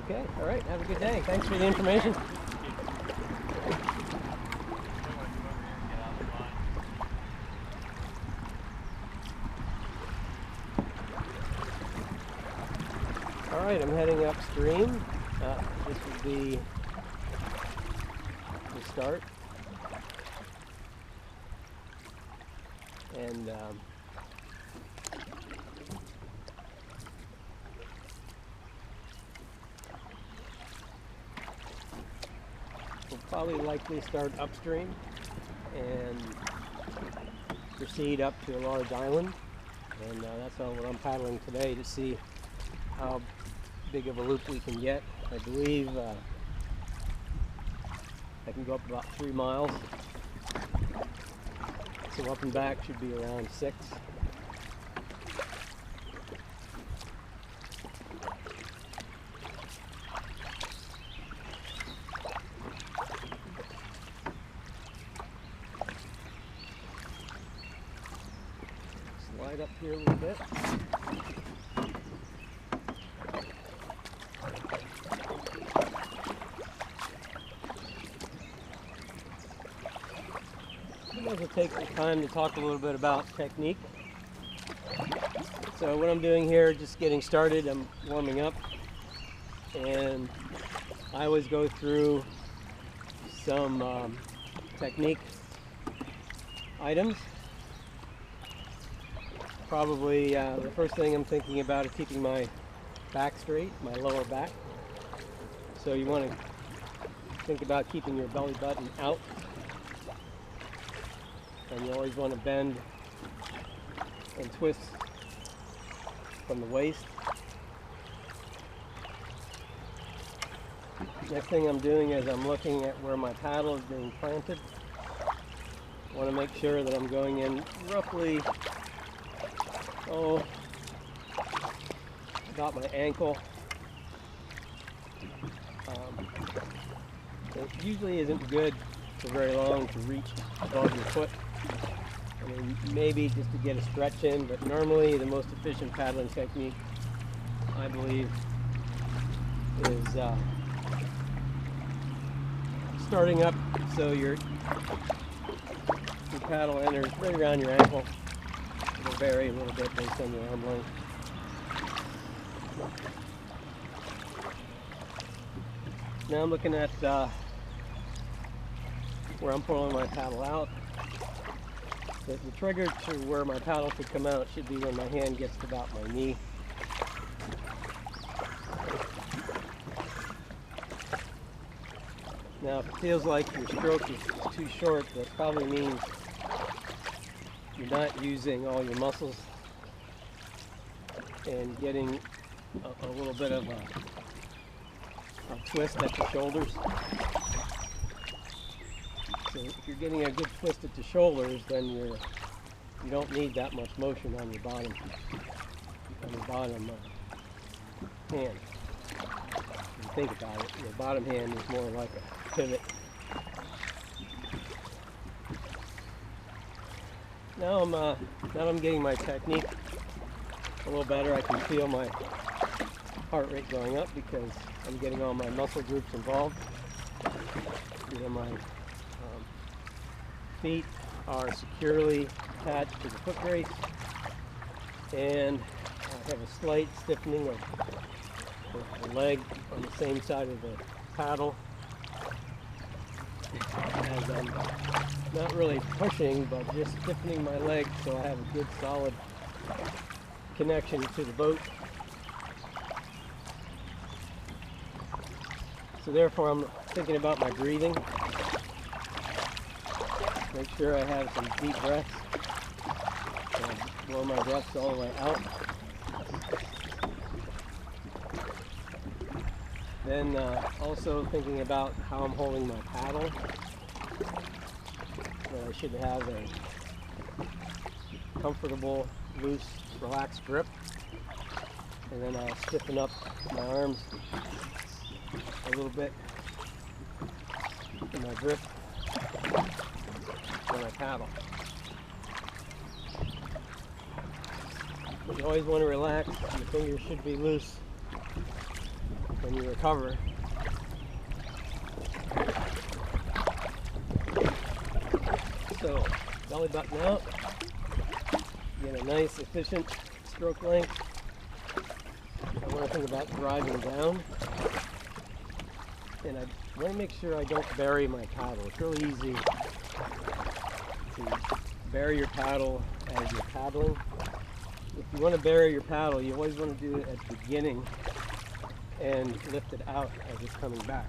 Okay, all right, have a good day. Thanks for the information. All right, I'm heading upstream. This would be the start. And we'll probably likely start upstream and proceed up to a large island. And that's all what I'm paddling today, to see how big of a loop we can get. I believe I can go up about 3 miles. So up and back should be around 6. Slide up here a little bit. We'll take the time to talk a little bit about technique. So what I'm doing here, just getting started, I'm warming up, and I always go through some technique items. Probably the first thing I'm thinking about is keeping my back straight, my lower back. So you want to think about keeping your belly button out. And you always want to bend and twist from the waist. Next thing I'm doing is I'm looking at where my paddle is being planted. I want to make sure that I'm going in roughly, about my ankle. It usually isn't good for very long to reach above your foot. I mean, maybe just to get a stretch in, but normally the most efficient paddling technique, I believe, is starting up so your paddle enters right around your ankle. It'll vary a little bit based on your arm length. Now I'm looking at where I'm pulling my paddle out. The trigger to where my paddle could come out should be when my hand gets to about my knee. Now if it feels like your stroke is too short, that probably means you're not using all your muscles and getting a little bit of a twist at the shoulders. So if you're getting a good twist at the shoulders, then you don't need that much motion on your bottom hand. If you think about it, your bottom hand is more like a pivot. Now I'm getting my technique a little better. I can feel my heart rate going up because I'm getting all my muscle groups involved. My feet are securely attached to the foot brace, and I have a slight stiffening of the leg on the same side of the paddle, as I'm not really pushing but just stiffening my leg so I have a good solid connection to the boat. So therefore I'm thinking about my breathing. Make sure I have some deep breaths and blow my breaths all the way out. Then also thinking about how I'm holding my paddle. That I should have a comfortable, loose, relaxed grip. And then I'll stiffen up my arms a little bit in my grip when I paddle. You always want to relax. Your fingers should be loose. and you recover. So, belly button out, get a nice efficient stroke length. I want to think about driving down, and I want to make sure I don't bury my paddle. It's really easy to bury your paddle as you're paddling. If you want to bury your paddle, you always want to do it at the beginning and lift it out as it's coming back.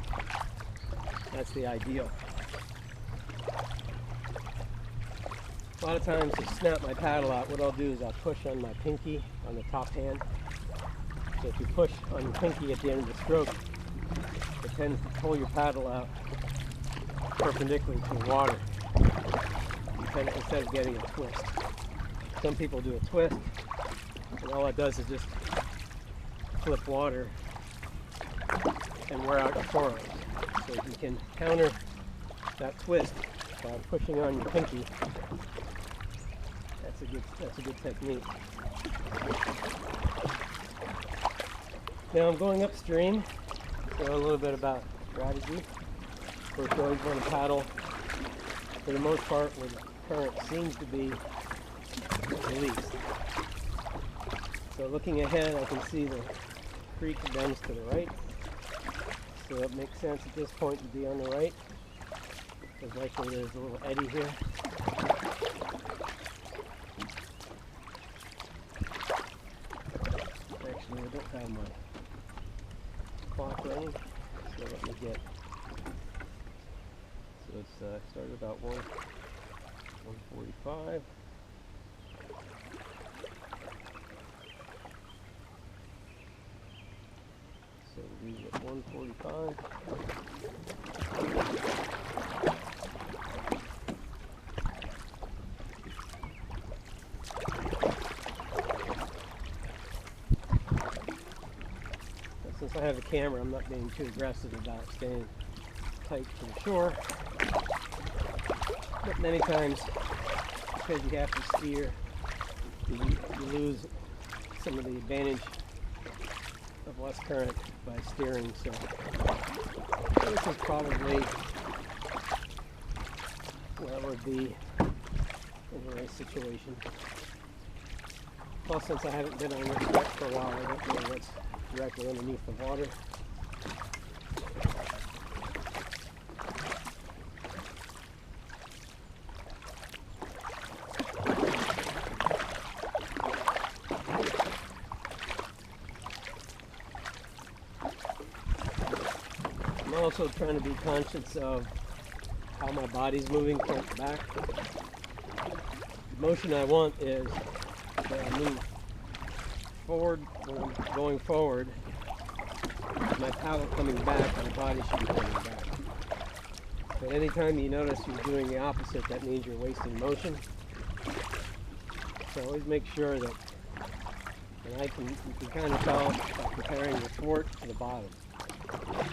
That's the ideal. A lot of times to snap my paddle out, what I'll do is I'll push on my pinky on the top hand. So if you push on your pinky at the end of the stroke, it tends to pull your paddle out perpendicular to the water instead of getting a twist. Some people do a twist, and all it does is just flip water and wear out your forearms. So if you can counter that twist by pushing on your pinky, that's a good technique. Now I'm going upstream, so a little bit about strategy. First, you always want to paddle, for the most part, where the current seems to be released. So looking ahead, I can see the creek bends to the right. So it makes sense at this point to be on the right, because likely there's a little eddy here. Actually, I don't have my clock running, so let me get. So it's started about 1:45. So we at 1:45. Since I have a camera, I'm not being too aggressive about staying tight to the shore. But many times, because you have to steer, you lose some of the advantage of less current by steering. So this is probably where I would be in the right situation. Plus, since I haven't been on this deck for a while, I don't know what's directly underneath the water. I'm also trying to be conscious of how my body's moving front to back. The motion I want is that I move forward when I'm going forward. My paddle coming back, my body should be coming back. But anytime you notice you're doing the opposite, that means you're wasting motion. So always make sure that, and you can kind of tell by comparing the thwart to the bottom.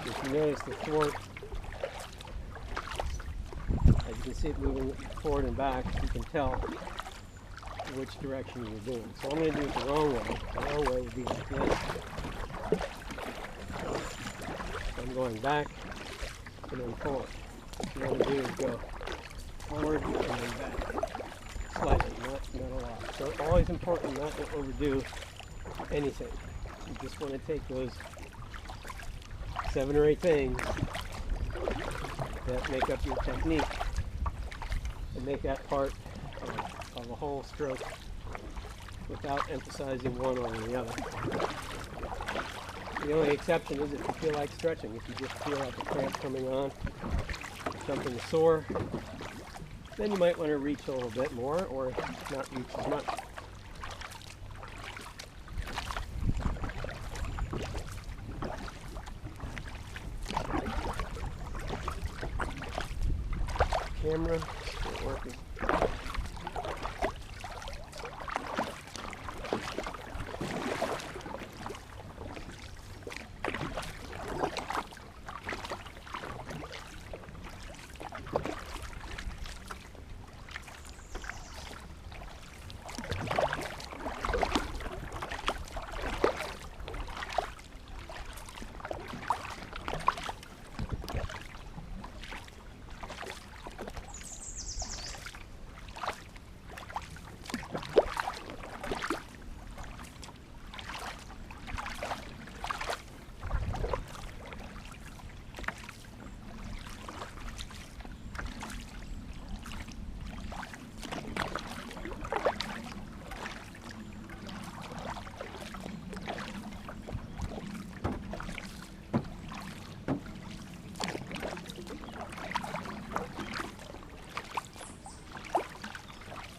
If you notice the thwart, as you can see it moving forward and back, you can tell which direction you're doing. So I'm going to do it the wrong way. The wrong way would be like this. I'm going back and then forward. What you want to do is go forward and then back. Slightly, not a lot. So it's always important not to overdo anything. You just want to take those 7 or 8 things that make up your technique and make that part of a whole stroke without emphasizing one over the other. The only exception is if you feel like stretching. If you just feel like a cramp coming on, something sore, then you might want to reach a little bit more or not reach as much. Camera still working.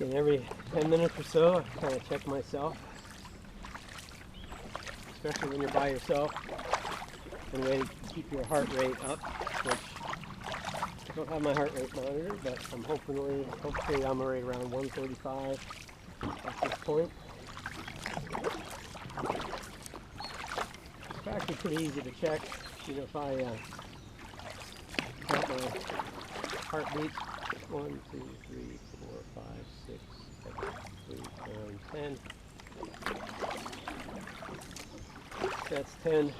And every 10 minutes or so, I kind of check myself, especially when you're by yourself. One way to keep your heart rate up, which I don't have my heart rate monitor, but I'm hopefully I'm right around 135 at this point. It's actually pretty easy to check. You know, if I count my heartbeat, 1, 2, 3, 4, 5, 6, 7, 8, 9, 10. That's 10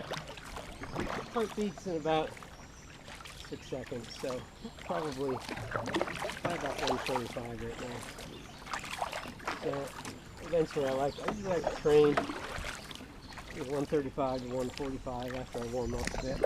heartbeats in about 6 seconds, so probably about 125 right now. So eventually I usually like to train with 135 to 145 after I warm up a bit.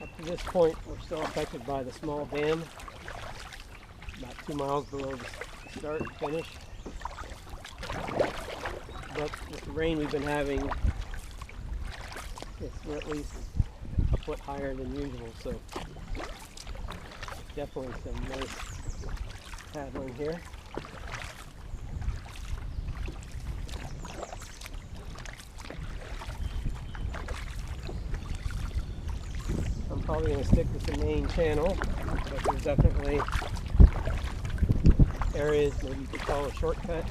Up to this point, we're still affected by the small dam, about 2 miles below the start and finish. But with the rain we've been having, it's at least a foot higher than usual, so definitely some nice paddling here. Probably going to stick with the main channel, but there's definitely areas maybe you could call a shortcut.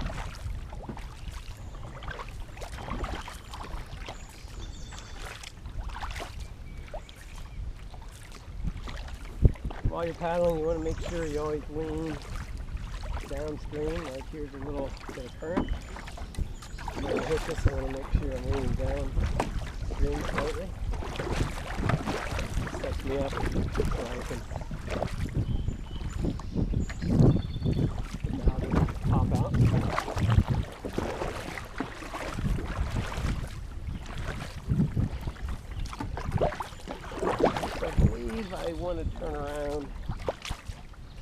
While you're paddling, you want to make sure you always lean downstream. Like here's a little bit of current. I'm going to hit this, I want to make sure I'm leaning downstream slightly. Sets me up so I can pop out. So I believe I want to turn around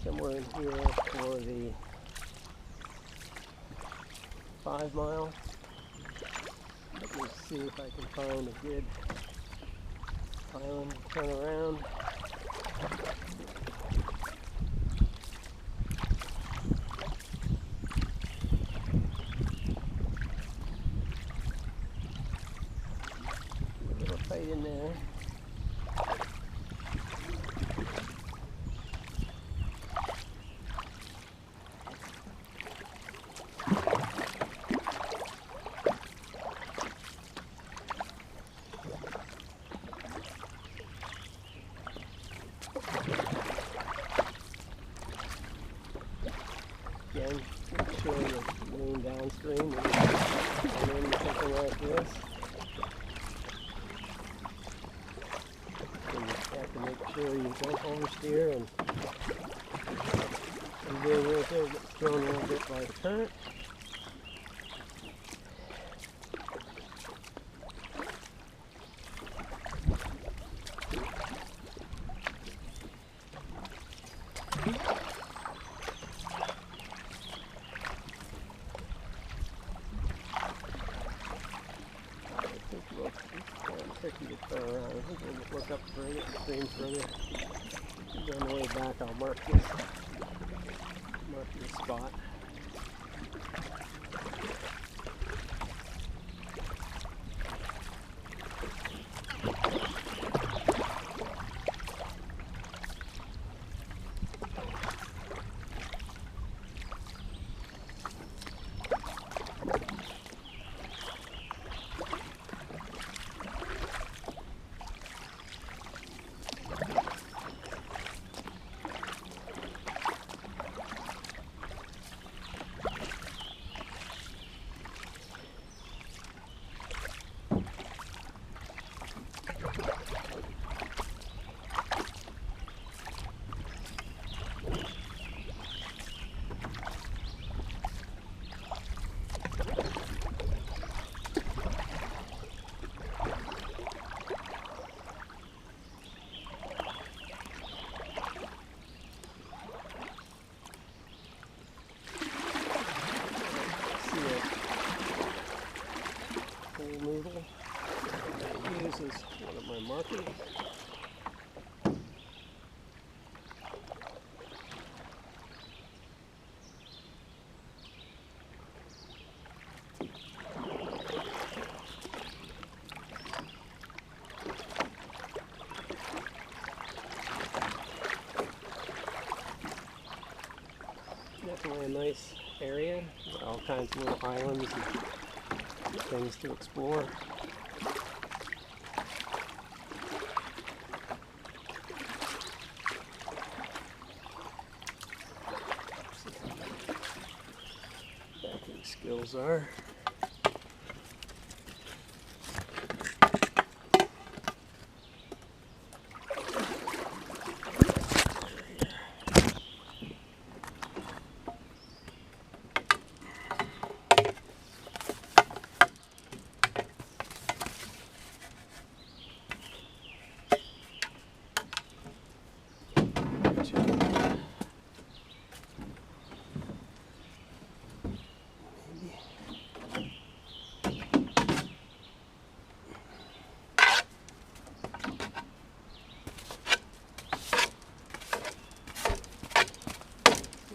somewhere in here for the 5 mile. Let me see if I can find a good island, turn around. A little fade in there. Again, make sure you lean downstream and into something like this. And you have to make sure you don't oversteer and you're doing right there, gets thrown a little bit by the current. Tricky to turn around. I think we'll look up further, stream further. On the way back, I'll mark this spot. lucky. Definitely a nice area. All kinds of little islands and things to explore. Backing skills are.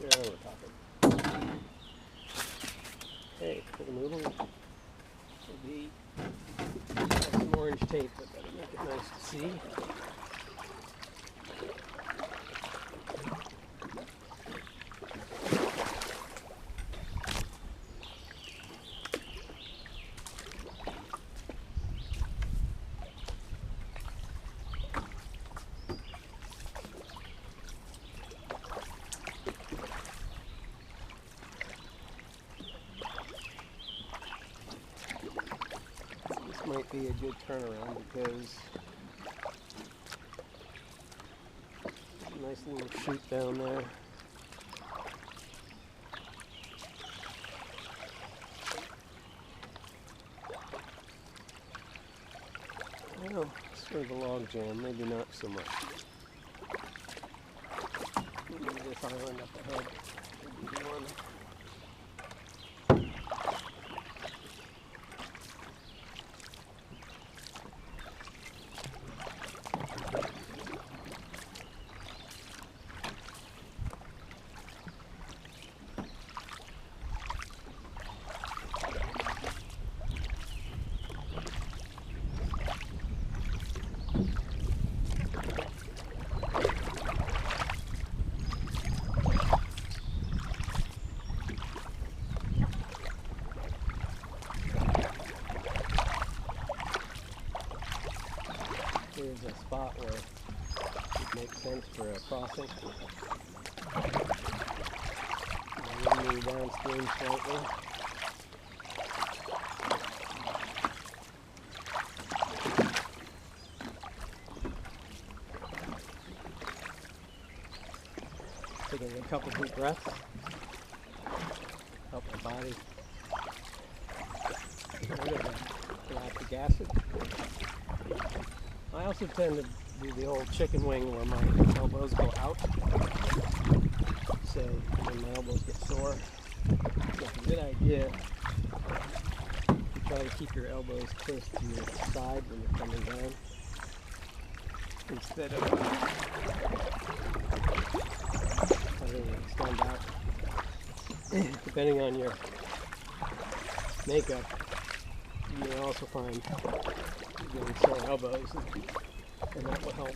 Yeah, we're talking. Hey, for the noodle, would be some orange tape, but that'll make it nice to see. Might be a good turnaround because nice little chute down there. Well, sort of a log jam, maybe not so much. Maybe this island up ahead would be the one. Here's a spot where it makes sense for a crossing. Moving downstream slightly. Taking a couple deep breaths. Help my body get rid of the lactic acid. I also tend to do the old chicken wing where my elbows go out, so when my elbows get sore, it's a good idea to try to keep your elbows close to your side when you're coming down, instead of letting it extend out. Depending on your makeup, you may also find getting sore elbows, and that will help.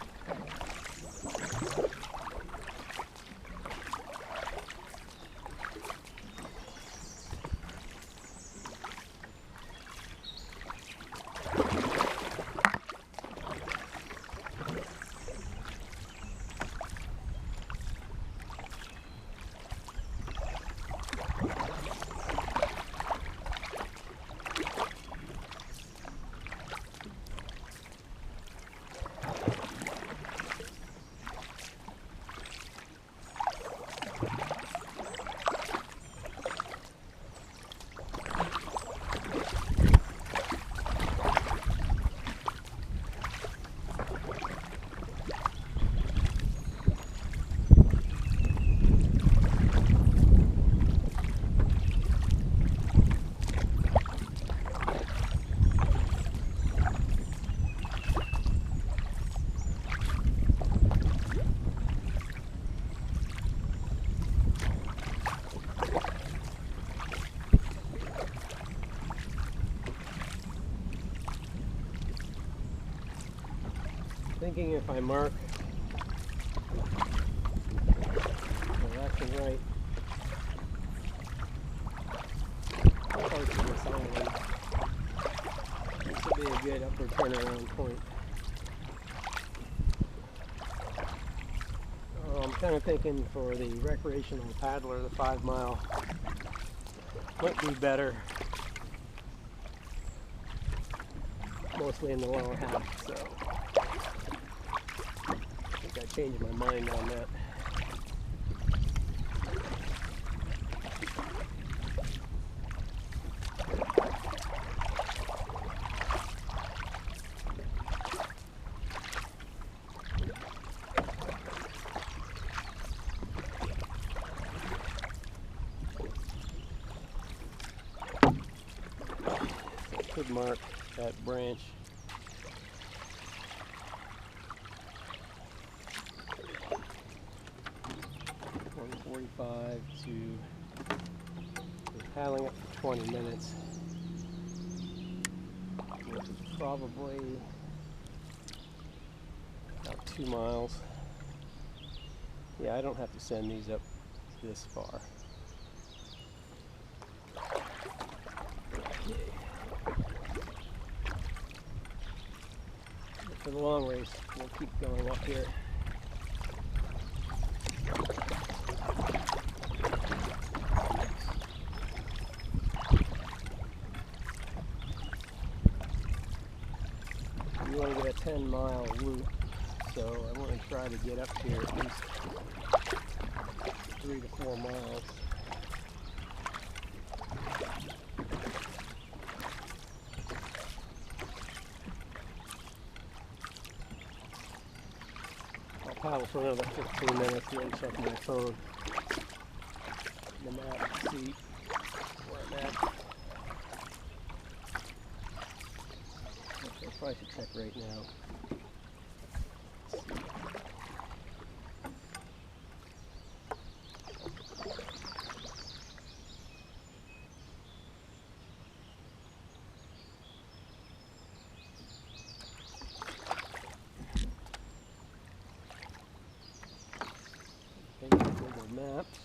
thinking if I mark the left and right parts of this island, this will be a good upward turnaround point. I'm kind of thinking for the recreational paddler, the 5 mile might be better, mostly in the lower half, so I think I changed my mind on that. Could mark that branch. .45 to paddling up for 20 minutes, which is probably about 2 miles. Yeah, I don't have to send these up this far. For the long race, we'll keep going up here. You want to get a 10-mile loop, so I want to try to get up here at least 3 to 4 miles. Paddle for another 15 minutes and then check my phone, the map, to see where I'm at. Actually, I probably should check right now. Google Maps.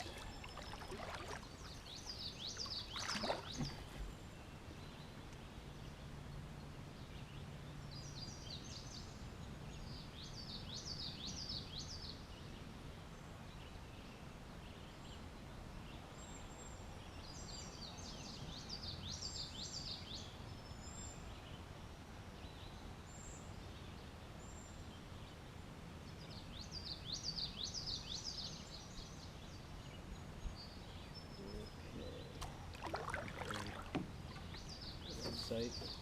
Website.